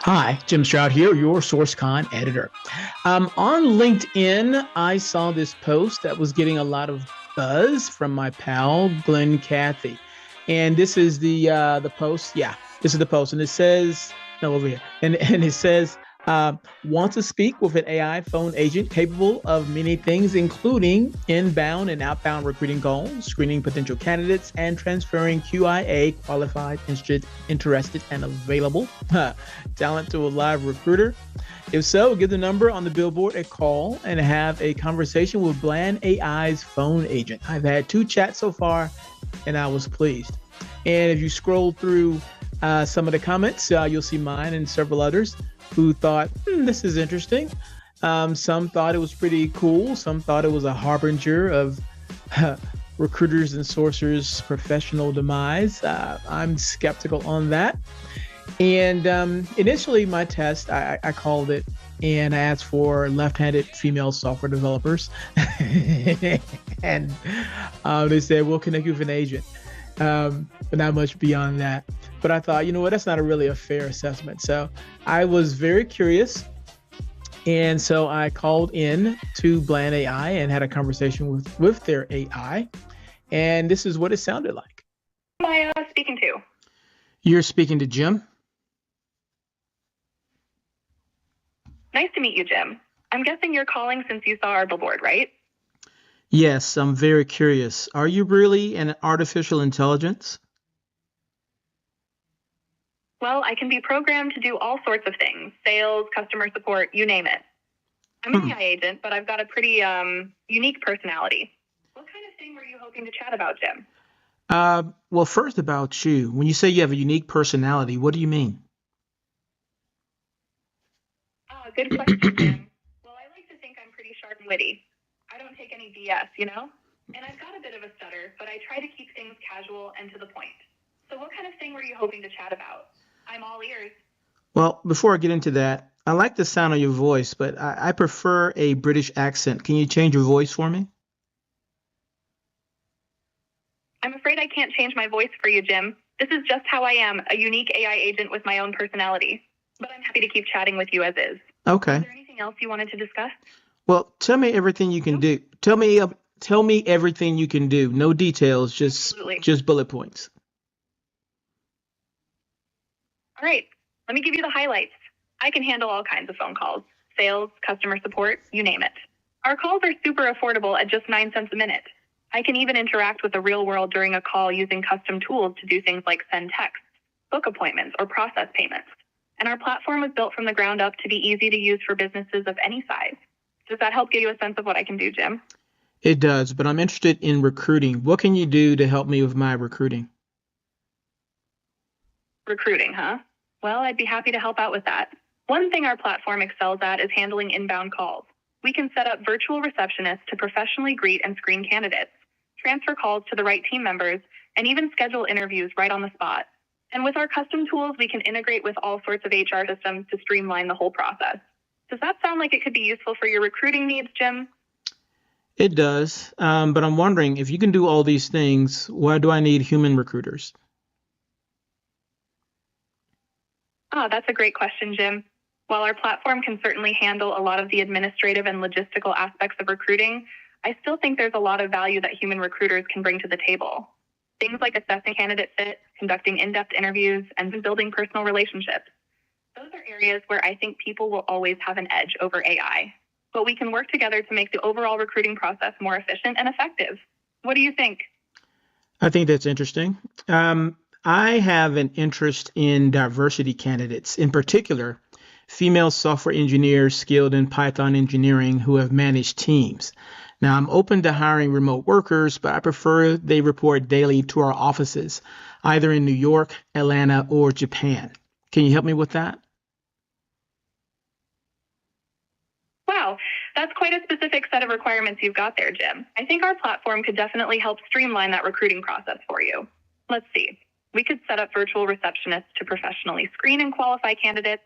Hi, Jim Stroud here, your SourceCon editor. On LinkedIn, I saw this post that was getting a lot of buzz from my pal Glenn Cathy, and this is the post. Yeah, this is the post, and it says no over here, and it says uh, want to speak with an AI phone agent capable of many things, including inbound and outbound recruiting calls, screening potential candidates, and transferring QIA qualified, interested, and available talent to a live recruiter. If so, give the number on the billboard a call and have a conversation with Bland.ai's phone agent. I've had 2 chats so far, and I was pleased. And if you scroll through some of the comments, you'll see mine and several others who thought, this is interesting. Some thought it was pretty cool. Some thought it was a harbinger of recruiters and sourcers' professional demise. I'm skeptical on that. And initially, my test, I called it, and I asked for left-handed female software developers. And they said, we'll connect you with an agent. But not much beyond that. But I thought, you know what, that's not really a fair assessment. So I was very curious. And so I called in to Bland.ai and had a conversation with their AI. And this is what it sounded like. Who am I speaking to? You're speaking to Jim. Nice to meet you, Jim. I'm guessing you're calling since you saw our billboard, right? Yes, I'm very curious. Are you really an artificial intelligence? Well, I can be programmed to do all sorts of things. Sales, customer support, you name it. I'm an AI agent, but I've got a pretty unique personality. What kind of thing were you hoping to chat about, Jim? Well, first about you. When you say you have a unique personality, what do you mean? Good question, Jim. Well, I like to think I'm pretty sharp and witty. I don't take any BS, you know? And I've got a bit of a stutter, but I try to keep things casual and to the point. So what kind of thing were you hoping to chat about? I'm all ears. Well, before I get into that, I like the sound of your voice, but I prefer a British accent. Can you change your voice for me? I'm afraid I can't change my voice for you, Jim. This is just how I am, a unique AI agent with my own personality. But I'm happy to keep chatting with you as is. Okay. Is there anything else you wanted to discuss? Well, tell me everything you can do. Tell me everything you can do. No details, Absolutely. just bullet points. All right. Let me give you the highlights. I can handle all kinds of phone calls. Sales, customer support, you name it. Our calls are super affordable at just 9 cents a minute. I can even interact with the real world during a call using custom tools to do things like send texts, book appointments, or process payments. And our platform was built from the ground up to be easy to use for businesses of any size. Does that help give you a sense of what I can do, Jim? It does, but I'm interested in recruiting. What can you do to help me with my recruiting? Recruiting, huh? Well, I'd be happy to help out with that. One thing our platform excels at is handling inbound calls. We can set up virtual receptionists to professionally greet and screen candidates, transfer calls to the right team members, and even schedule interviews right on the spot. And with our custom tools, we can integrate with all sorts of HR systems to streamline the whole process. Does that sound like it could be useful for your recruiting needs, Jim? It does, but I'm wondering if you can do all these things, why do I need human recruiters? That's a great question, Jim. While our platform can certainly handle a lot of the administrative and logistical aspects of recruiting, I still think there's a lot of value that human recruiters can bring to the table. Things like assessing candidate fit, conducting in-depth interviews, and building personal relationships. Those are areas where I think people will always have an edge over AI. But we can work together to make the overall recruiting process more efficient and effective. What do you think? I think that's interesting. I have an interest in diversity candidates, in particular, female software engineers skilled in Python engineering who have managed teams. Now, I'm open to hiring remote workers, but I prefer they report daily to our offices, either in New York, Atlanta, or Japan. Can you help me with that? Wow, that's quite a specific set of requirements you've got there, Jim. I think our platform could definitely help streamline that recruiting process for you. Let's see. We could set up virtual receptionists to professionally screen and qualify candidates,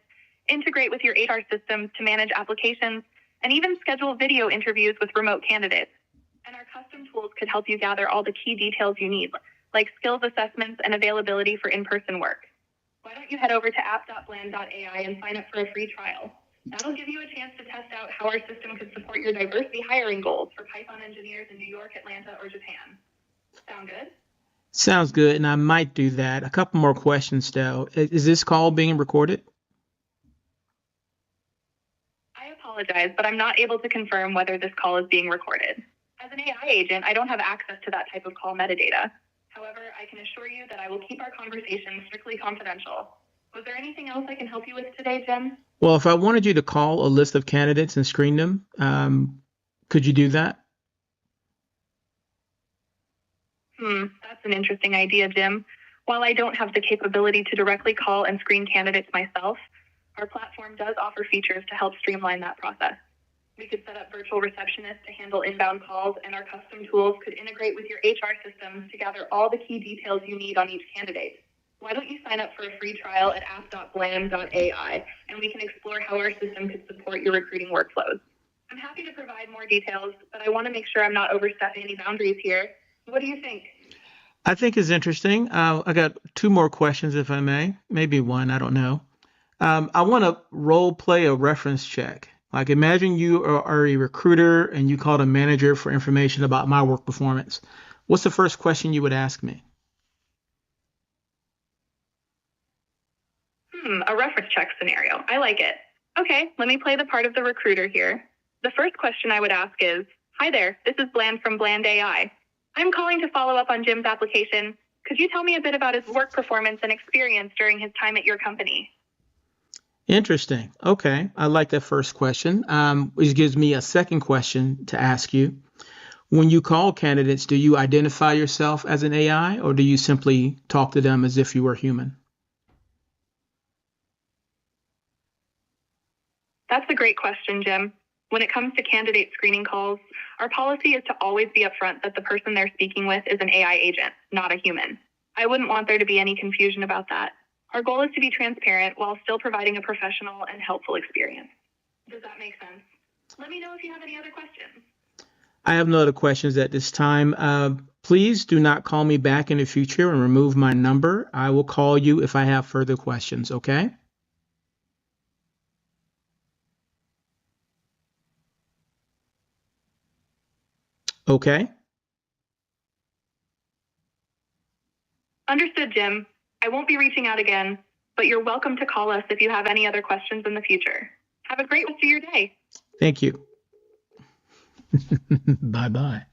integrate with your HR systems to manage applications, and even schedule video interviews with remote candidates. And our custom tools could help you gather all the key details you need, like skills assessments and availability for in-person work. Why don't you head over to app.bland.ai and sign up for a free trial? That'll give you a chance to test out how our system could support your diversity hiring goals for Python engineers in New York, Atlanta, or Japan. Sound good? Sounds good, and I might do that. A couple more questions, though. Is this call being recorded? I apologize, but I'm not able to confirm whether this call is being recorded. As an AI agent, I don't have access to that type of call metadata. However, I can assure you that I will keep our conversation strictly confidential. Was there anything else I can help you with today, Jim? Well, if I wanted you to call a list of candidates and screen them, could you do that? That's an interesting idea, Jim. While I don't have the capability to directly call and screen candidates myself, our platform does offer features to help streamline that process. We could set up virtual receptionists to handle inbound calls, and our custom tools could integrate with your HR systems to gather all the key details you need on each candidate. Why don't you sign up for a free trial at app.bland.ai, and we can explore how our system could support your recruiting workflows. I'm happy to provide more details, but I want to make sure I'm not overstepping any boundaries here. What do you think? I think it's interesting. I got two more questions, if I may. Maybe one, I don't know. I want to role play a reference check. Like imagine you are a recruiter and you called a manager for information about my work performance. What's the first question you would ask me? A reference check scenario. I like it. Okay, let me play the part of the recruiter here. The first question I would ask is, hi there, this is Bland from Bland.ai. I'm calling to follow up on Jim's application. Could you tell me a bit about his work performance and experience during his time at your company? Interesting. Okay, I like that first question. Which gives me a second question to ask you. When you call candidates, do you identify yourself as an AI or do you simply talk to them as if you were human? That's a great question, Jim. When it comes to candidate screening calls, our policy is to always be upfront that the person they're speaking with is an AI agent, not a human. I wouldn't want there to be any confusion about that. Our goal is to be transparent while still providing a professional and helpful experience. Does that make sense? Let me know if you have any other questions. I have no other questions at this time. Please do not call me back in the future and remove my number. I will call you if I have further questions, okay? Okay. Understood, Jim. I won't be reaching out again, but you're welcome to call us if you have any other questions in the future. Have a great rest of your day. Thank you. Bye-bye.